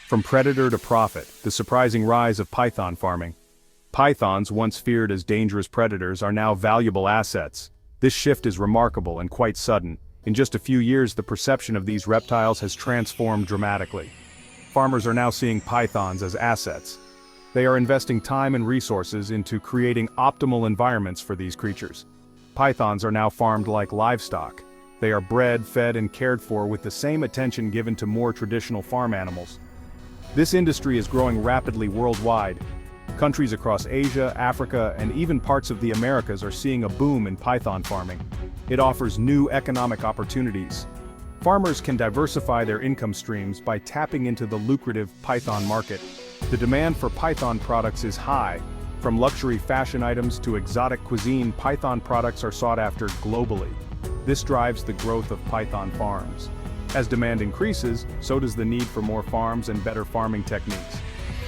From predator to profit, the surprising rise of python farming. Pythons, once feared as dangerous predators, are now valuable assets. This shift is remarkable and quite sudden. In just a few years, the perception of these reptiles has transformed dramatically. Farmers are now seeing pythons as assets. They are investing time and resources into creating optimal environments for these creatures. Pythons are now farmed like livestock. They are bred, fed, and cared for with the same attention given to more traditional farm animals. This industry is growing rapidly worldwide. Countries across Asia, Africa, and even parts of the Americas are seeing a boom in python farming. It offers new economic opportunities. Farmers can diversify their income streams by tapping into the lucrative python market. The demand for python products is high. From luxury fashion items to exotic cuisine, python products are sought after globally. This drives the growth of python farms. As demand increases, so does the need for more farms and better farming techniques.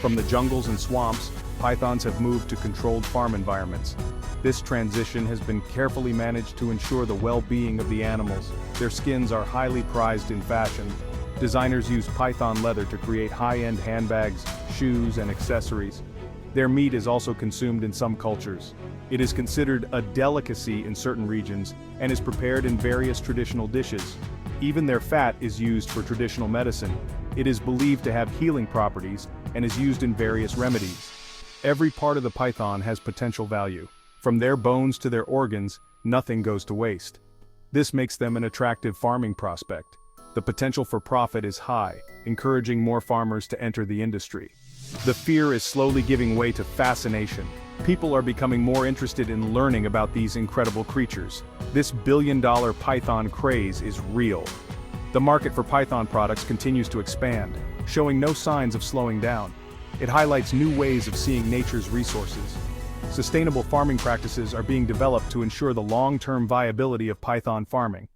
From the jungles and swamps, pythons have moved to controlled farm environments. This transition has been carefully managed to ensure the well-being of the animals. Their skins are highly prized in fashion. Designers use python leather to create high-end handbags, shoes, and accessories. Their meat is also consumed in some cultures. It is considered a delicacy in certain regions and is prepared in various traditional dishes. Even their fat is used for traditional medicine. It is believed to have healing properties and is used in various remedies. Every part of the python has potential value. From their bones to their organs, nothing goes to waste. This makes them an attractive farming prospect. The potential for profit is high, encouraging more farmers to enter the industry. The fear is slowly giving way to fascination. People are becoming more interested in learning about these incredible creatures. This billion-dollar python craze is real. The market for python products continues to expand, showing no signs of slowing down. It highlights new ways of seeing nature's resources. Sustainable farming practices are being developed to ensure the long-term viability of python farming.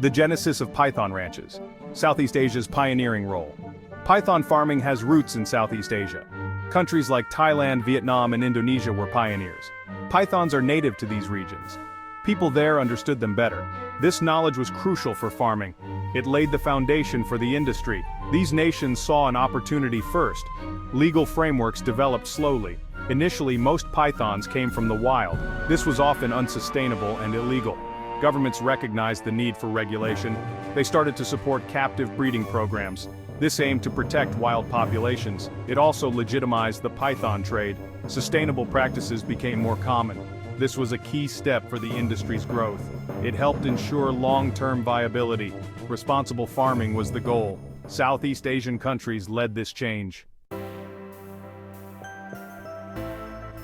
The genesis of python ranches. Southeast Asia's pioneering role. Python farming has roots in Southeast Asia. Countries like Thailand, Vietnam, and Indonesia were pioneers. Pythons are native to these regions. People there understood them better. This knowledge was crucial for farming. It laid the foundation for the industry. These nations saw an opportunity first. Legal frameworks developed slowly. Initially, most pythons came from the wild. This was often unsustainable and illegal. Governments recognized the need for regulation. They started to support captive breeding programs. This aimed to protect wild populations. It also legitimized the python trade. Sustainable practices became more common. This was a key step for the industry's growth. It helped ensure long-term viability. Responsible farming was the goal. Southeast Asian countries led this change.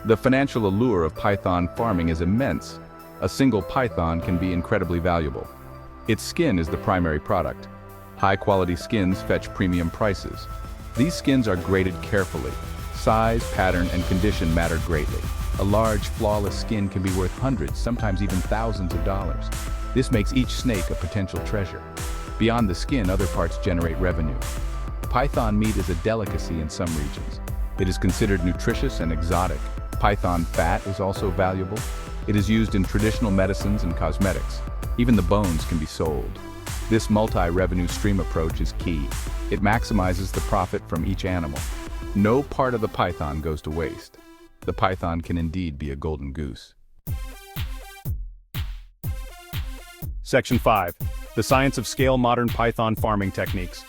The financial allure of python farming is immense. A single python can be incredibly valuable. Its skin is the primary product. High-quality skins fetch premium prices. These skins are graded carefully. Size, pattern, and condition matter greatly. A large, flawless skin can be worth hundreds, sometimes even thousands of dollars. This makes each snake a potential treasure. Beyond the skin, other parts generate revenue. Python meat is a delicacy in some regions. It is considered nutritious and exotic. Python fat is also valuable. It is used in traditional medicines and cosmetics. Even the bones can be sold. This multi-revenue stream approach is key. It maximizes the profit from each animal. No part of the python goes to waste. The python can indeed be a golden goose. Section 5. The science of scale modern python farming techniques.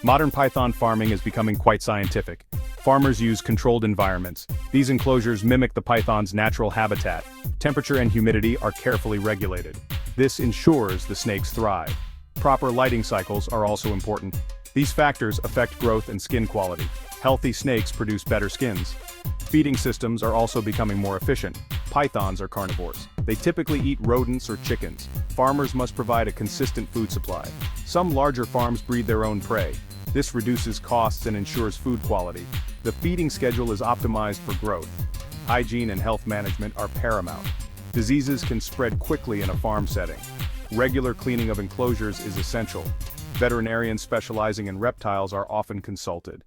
Modern python farming is becoming quite scientific. Farmers use controlled environments. These enclosures mimic the python's natural habitat. Temperature and humidity are carefully regulated. This ensures the snakes thrive. Proper lighting cycles are also important. These factors affect growth and skin quality. Healthy snakes produce better skins. Feeding systems are also becoming more efficient. Pythons are carnivores. They typically eat rodents or chickens. Farmers must provide a consistent food supply. Some larger farms breed their own prey. This reduces costs and ensures food quality. The feeding schedule is optimized for growth. Hygiene and health management are paramount. Diseases can spread quickly in a farm setting. Regular cleaning of enclosures is essential. Veterinarians specializing in reptiles are often consulted.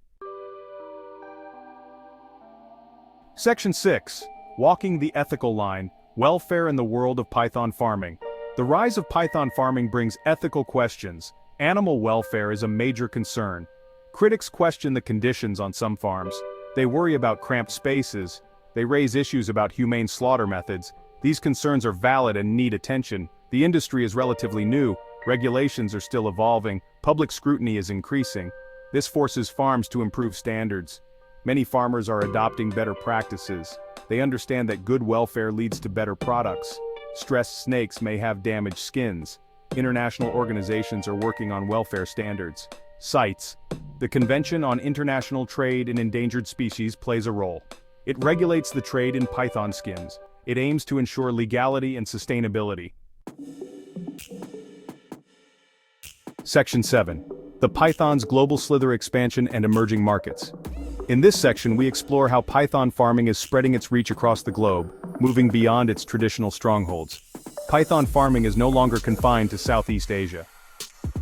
Section 6. Walking the ethical line. Welfare in the world of python farming. The rise of python farming brings ethical questions. Animal welfare is a major concern. Critics question the conditions on some farms. They worry about cramped spaces. They raise issues about humane slaughter methods. These concerns are valid and need attention. The industry is relatively new. Regulations are still evolving. Public scrutiny is increasing. This forces farms to improve standards. Many farmers are adopting better practices. They understand that good welfare leads to better products. Stressed snakes may have damaged skins. International organizations are working on welfare standards. CITES, the Convention on International Trade in Endangered Species, plays a role. It regulates the trade in python skins. It aims to ensure legality and sustainability. Section 7. The python's global slither expansion and emerging markets. In this section we explore how python farming is spreading its reach across the globe, moving beyond its traditional strongholds. Python farming is no longer confined to Southeast Asia.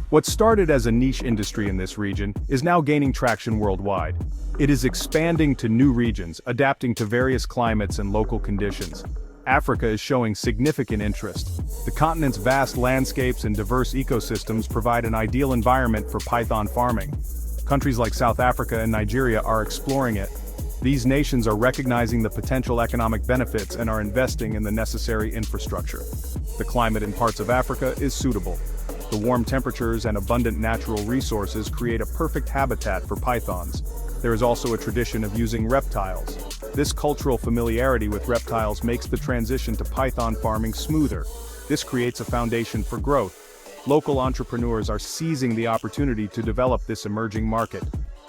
What started as a niche industry in this region is now gaining traction worldwide. It is expanding to new regions, adapting to various climates and local conditions. Africa is showing significant interest. The continent's vast landscapes and diverse ecosystems provide an ideal environment for python farming. Countries like South Africa and Nigeria are exploring it. These nations are recognizing the potential economic benefits and are investing in the necessary infrastructure. The climate in parts of Africa is suitable. The warm temperatures and abundant natural resources create a perfect habitat for pythons. There is also a tradition of using reptiles. This cultural familiarity with reptiles makes the transition to python farming smoother. This creates a foundation for growth. Local entrepreneurs are seizing the opportunity to develop this emerging market.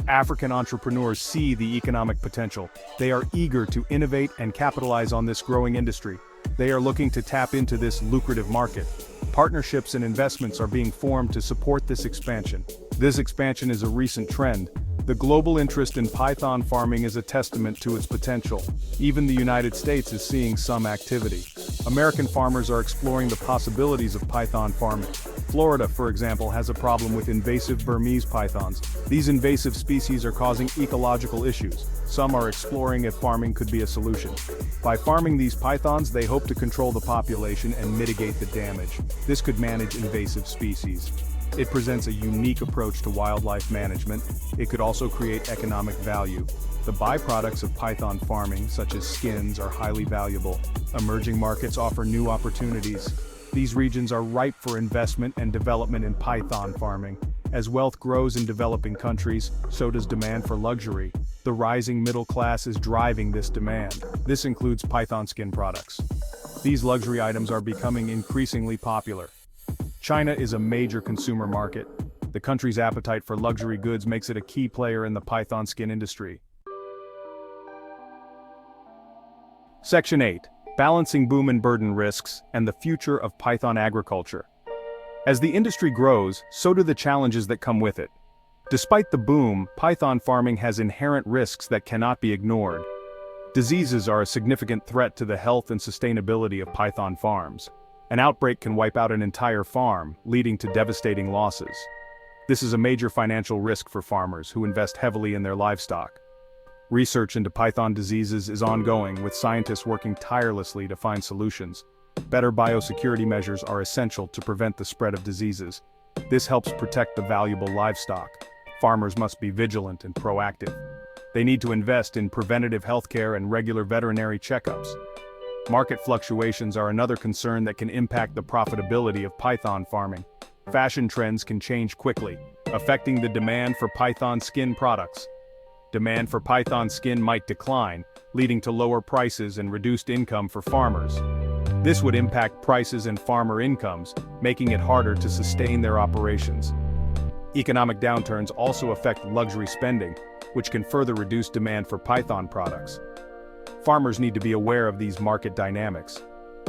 African entrepreneurs see the economic potential. They are eager to innovate and capitalize on this growing industry. They are looking to tap into this lucrative market. Partnerships and investments are being formed to support this expansion. This expansion is a recent trend. The global interest in python farming is a testament to its potential. Even the United States is seeing some activity. American farmers are exploring the possibilities of python farming. Florida, for example, has a problem with invasive Burmese pythons. These invasive species are causing ecological issues. Some are exploring if farming could be a solution. By farming these pythons, they hope to control the population and mitigate the damage. This could manage invasive species. It presents a unique approach to wildlife management. It could also create economic value. The byproducts of python farming, such as skins, are highly valuable. Emerging markets offer new opportunities. These regions are ripe for investment and development in python farming. As wealth grows in developing countries, so does demand for luxury. The rising middle class is driving this demand. This includes python skin products. These luxury items are becoming increasingly popular. China is a major consumer market. The country's appetite for luxury goods makes it a key player in the python skin industry. Section 8. Balancing boom and burden risks and the future of python agriculture. As the industry grows, so do the challenges that come with it. Despite the boom, python farming has inherent risks that cannot be ignored. Diseases are a significant threat to the health and sustainability of python farms. An outbreak can wipe out an entire farm, leading to devastating losses. This is a major financial risk for farmers who invest heavily in their livestock. Research into python diseases is ongoing, with scientists working tirelessly to find solutions. Better biosecurity measures are essential to prevent the spread of diseases. This helps protect the valuable livestock. Farmers must be vigilant and proactive. They need to invest in preventative healthcare and regular veterinary checkups. Market fluctuations are another concern that can impact the profitability of python farming. Fashion trends can change quickly, affecting the demand for python skin products. Demand for python skin might decline, leading to lower prices and reduced income for farmers. This would impact prices and farmer incomes, making it harder to sustain their operations. Economic downturns also affect luxury spending, which can further reduce demand for python products. Farmers need to be aware of these market dynamics.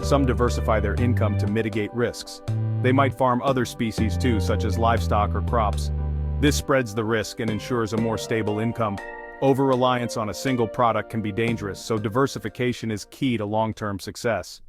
Some diversify their income to mitigate risks. They might farm other species too, such as livestock or crops. This spreads the risk and ensures a more stable income. Over-reliance on a single product can be dangerous, so diversification is key to long-term success.